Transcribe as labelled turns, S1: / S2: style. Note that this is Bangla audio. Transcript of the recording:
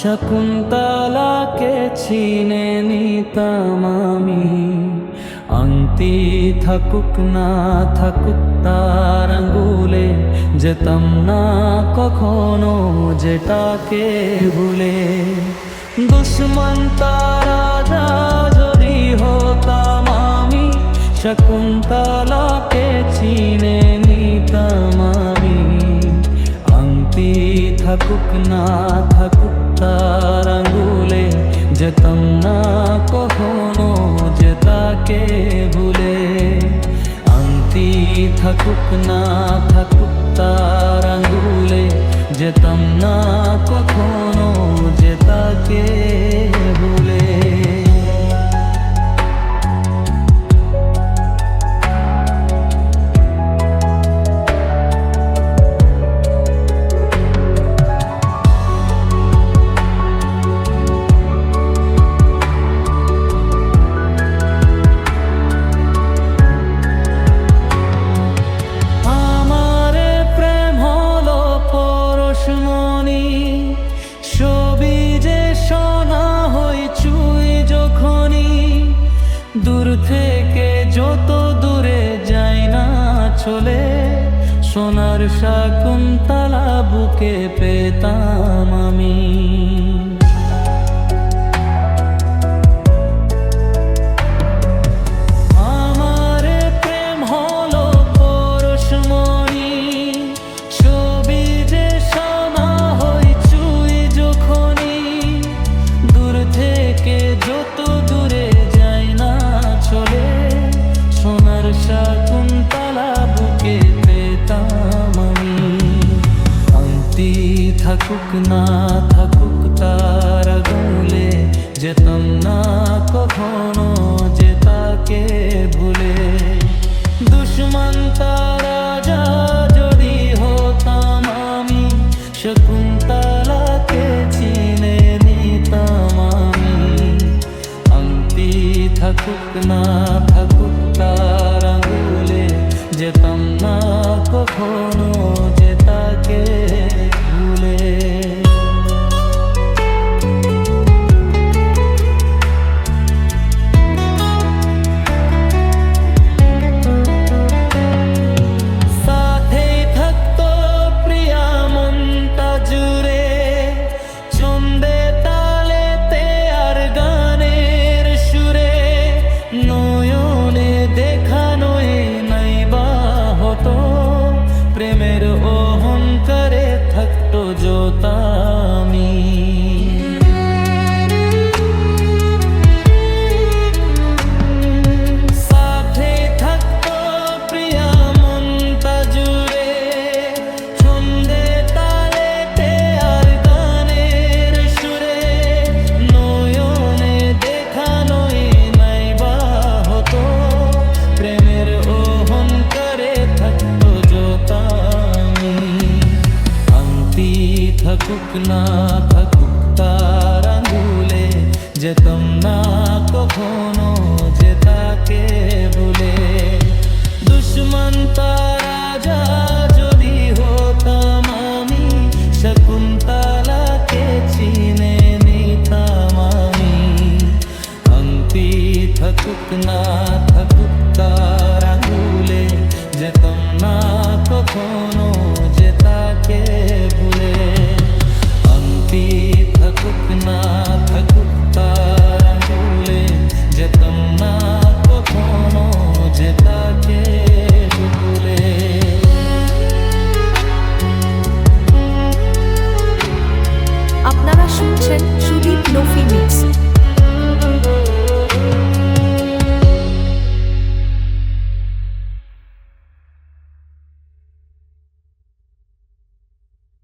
S1: শকুন্তলাকে চিনে নিতাম আমি, আংটি থাকুক না থাকুক তার আঙ্গুলে, যেতাম না কখনো যেটাকে ভুলে। দুশ্মন তার রাজা যদি হতাম আমি, শকুন্তলাকে চিনে নিতাম আমি, আংটি থাকুক না থাকুক তার আঙ্গুলে, যেতাম না কখনো যেটাকে ভুলে। আংটি থাকুক না থাকুক তার আঙ্গুলে, যেতাম না কখনো যেটাকে ভুলে। দূর থেকে যত দূরে যাই না চলে, সোনার শকুন্তলা বুকে পেতাম আমি। আমার প্রেম হলো পরশমণি, ছবি যে শোনা হয় চুই যখনই, দূর থেকে যত দূরে চলে, সোনার শকুন্তলা বুকে পেতাম আমি। আংটি থাকুক না থাকুক তার আঙ্গুলে, যেতাম না কখনো যেটাকে ভুলে। দুশ্মন তার রাজা যদি হতাম আমি, শকুন্তলাকে চিনে নিতাম আমি, আংটি থাকুক না থাকুক তার আঙ্গুলে, যেতাম না কখনো যেটাকে ভুলে। সাথে থাকতো প্রিয়া মনটা জুড়ে, ছন্দে তালেতে আর গানের সুরে, নয়নে দেখানোয় নাইবা হতো, প্রেমের অহংকারে থাকতো জোতামি। সাথে থাকতো প্রিয়া মনটা জুড়ে, ছন্দে তালেতে আর গানের সুরে, নয়নে দেখানোয় নাইবা হতো, প্রেমের অহংকারে থাকতো জোতামি। আংটি থাকুক না থাকুক তার আঙ্গুলে, যেতাম না কখনো যেটাকে ভুলে। দুশ্মন তার রাজা যদি হতাম আমি, শকুন্তলাকে চিনে নিতাম আমি, আংটি থাকুক না থাকুক তার আঙ্গুলে, যেতাম না কখনো যেটাকে ভুলে। আংটি থাকুক না থাকুক তার আঙ্গুলে, যেতাম না কখনো যেটাকে ভুলে।
S2: আপনারা শুনছেন সুদীপ লোফি মিক্স।